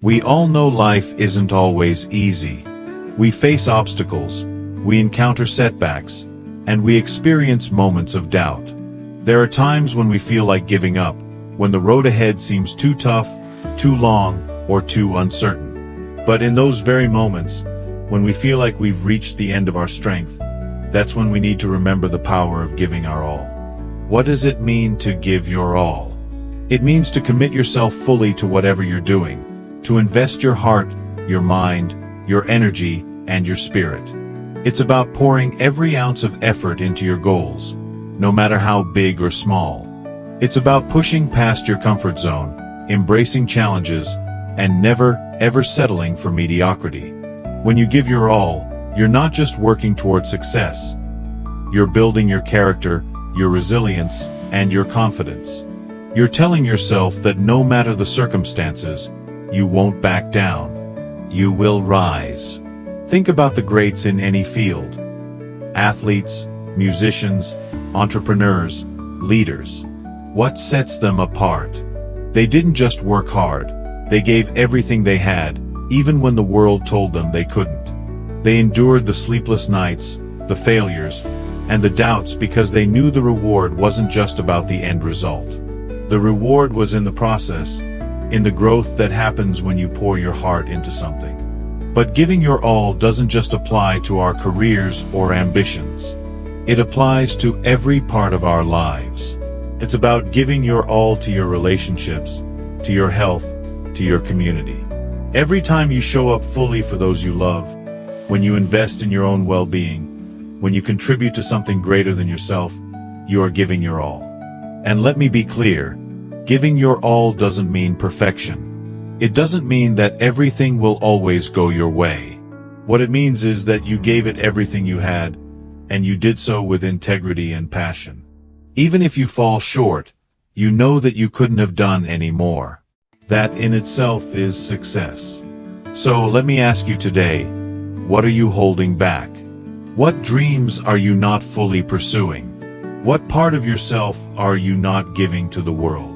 We all know life isn't always easy. We face obstacles, we encounter setbacks, and we experience moments of doubt. There are times when we feel like giving up, when the road ahead seems too tough, too long, or too uncertain. But in those very moments, when we feel like we've reached the end of our strength, that's when we need to remember the power of giving our all. What does it mean to give your all? It means to commit yourself fully to whatever you're doing, to invest your heart, your mind, your energy, and your spirit. It's about pouring every ounce of effort into your goals, no matter how big or small. It's about pushing past your comfort zone, embracing challenges, and never, ever settling for mediocrity. When you give your all, you're not just working toward success. You're building your character, your resilience, and your confidence. You're telling yourself that no matter the circumstances, you won't back down. You will rise. Think about the greats in any field. Athletes, musicians, entrepreneurs, leaders. What sets them apart? They didn't just work hard. They gave everything they had, even when the world told them they couldn't. They endured the sleepless nights, the failures, and the doubts because they knew the reward wasn't just about the end result. The reward was in the process, in the growth that happens when you pour your heart into something. But giving your all doesn't just apply to our careers or ambitions. It applies to every part of our lives. It's about giving your all to your relationships, to your health, to your community. Every time you show up fully for those you love, when you invest in your own well-being, when you contribute to something greater than yourself, you are giving your all. And let me be clear, giving your all doesn't mean perfection. It doesn't mean that everything will always go your way. What it means is that you gave it everything you had, and you did so with integrity and passion. Even if you fall short, you know that you couldn't have done any more. That in itself is success. So let me ask you today, what are you holding back? What dreams are you not fully pursuing? What part of yourself are you not giving to the world?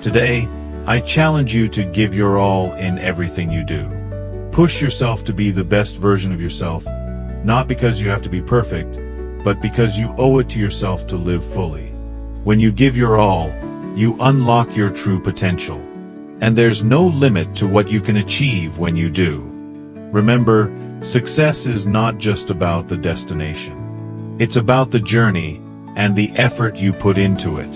Today, I challenge you to give your all in everything you do. Push yourself to be the best version of yourself, not because you have to be perfect, but because you owe it to yourself to live fully. When you give your all, you unlock your true potential. And there's no limit to what you can achieve when you do. Remember, success is not just about the destination. It's about the journey and the effort you put into it.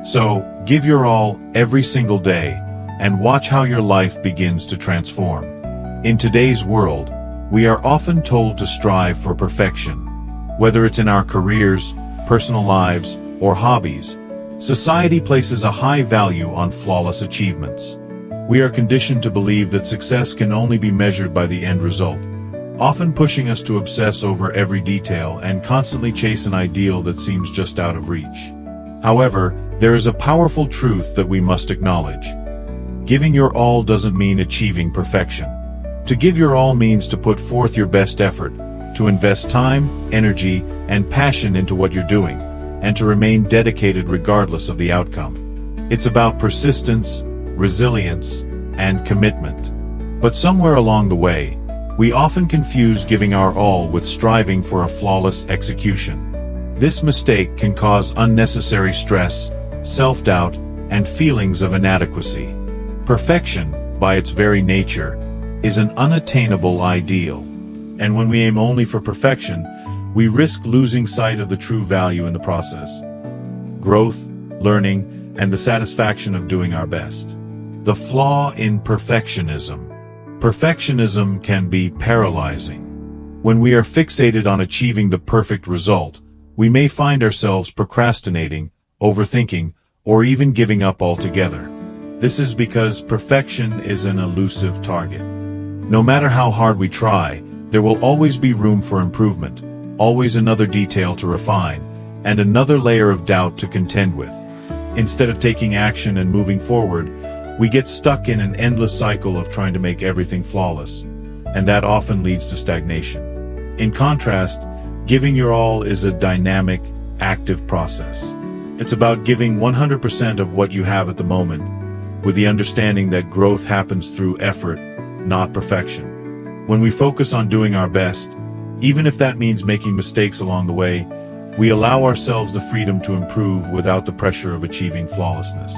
So, give your all every single day and watch how your life begins to transform. In today's world, we are often told to strive for perfection. Whether it's in our careers, personal lives, or hobbies, society places a high value on flawless achievements. We are conditioned to believe that success can only be measured by the end result, often pushing us to obsess over every detail and constantly chase an ideal that seems just out of reach. However, there is a powerful truth that we must acknowledge. Giving your all doesn't mean achieving perfection. To give your all means to put forth your best effort, to invest time, energy, and passion into what you're doing, and to remain dedicated regardless of the outcome. It's about persistence, resilience, and commitment. But somewhere along the way, we often confuse giving our all with striving for a flawless execution. This mistake can cause unnecessary stress, self-doubt, and feelings of inadequacy. Perfection, by its very nature, is an unattainable ideal. And when we aim only for perfection, we risk losing sight of the true value in the process. Growth, learning, and the satisfaction of doing our best. The flaw in perfectionism. Perfectionism can be paralyzing. When we are fixated on achieving the perfect result, we may find ourselves procrastinating, overthinking, or even giving up altogether. This is because perfection is an elusive target. No matter how hard we try, there will always be room for improvement, always another detail to refine, and another layer of doubt to contend with. Instead of taking action and moving forward, we get stuck in an endless cycle of trying to make everything flawless, and that often leads to stagnation. In contrast, giving your all is a dynamic, active process. It's about giving 100% of what you have at the moment, with the understanding that growth happens through effort, not perfection. When we focus on doing our best, even if that means making mistakes along the way, we allow ourselves the freedom to improve without the pressure of achieving flawlessness.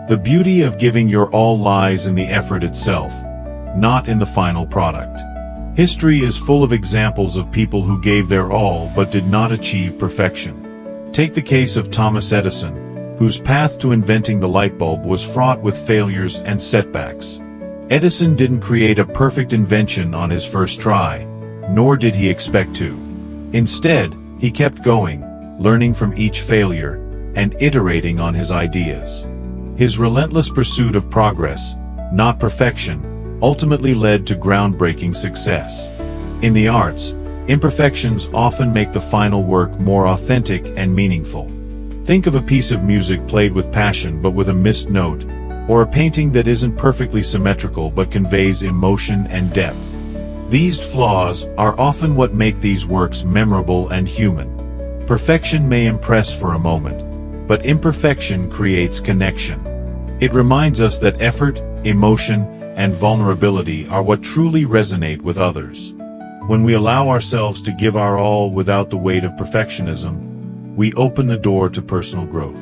The beauty of giving your all lies in the effort itself, not in the final product. History is full of examples of people who gave their all but did not achieve perfection. Take the case of Thomas Edison, whose path to inventing the light bulb was fraught with failures and setbacks. Edison didn't create a perfect invention on his first try, nor did he expect to. Instead, he kept going, learning from each failure, and iterating on his ideas. His relentless pursuit of progress, not perfection, ultimately led to groundbreaking success. In the arts, imperfections often make the final work more authentic and meaningful. Think of a piece of music played with passion but with a missed note, or a painting that isn't perfectly symmetrical but conveys emotion and depth. These flaws are often what make these works memorable and human. Perfection may impress for a moment, but imperfection creates connection. It reminds us that effort, emotion, and vulnerability are what truly resonate with others. When we allow ourselves to give our all without the weight of perfectionism, we open the door to personal growth.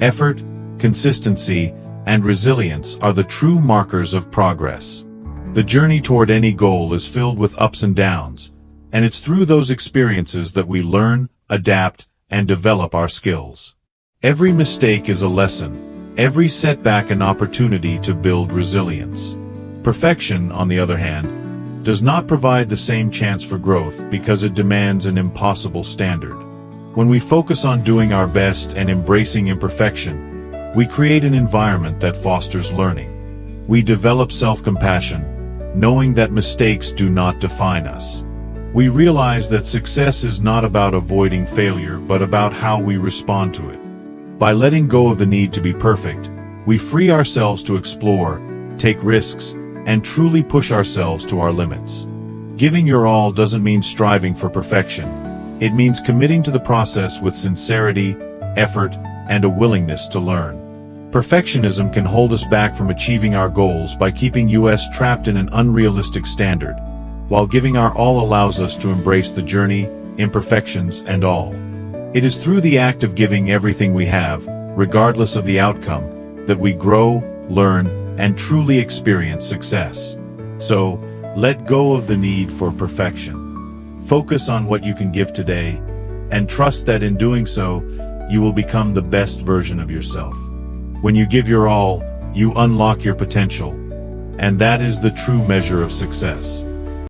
Effort, consistency, and resilience are the true markers of progress. The journey toward any goal is filled with ups and downs, and it's through those experiences that we learn, adapt, and develop our skills. Every mistake is a lesson, every setback an opportunity to build resilience. Perfection, on the other hand, does not provide the same chance for growth because it demands an impossible standard. When we focus on doing our best and embracing imperfection, we create an environment that fosters learning. We develop self-compassion, knowing that mistakes do not define us. We realize that success is not about avoiding failure but about how we respond to it. By letting go of the need to be perfect, we free ourselves to explore, take risks, and truly push ourselves to our limits. Giving your all doesn't mean striving for perfection. It means committing to the process with sincerity, effort, and a willingness to learn. Perfectionism can hold us back from achieving our goals by keeping us trapped in an unrealistic standard, while giving our all allows us to embrace the journey, imperfections, and all. It is through the act of giving everything we have, regardless of the outcome, that we grow, learn, and truly experience success. So, let go of the need for perfection. Focus on what you can give today, and trust that in doing so, you will become the best version of yourself. When you give your all, you unlock your potential, and that is the true measure of success.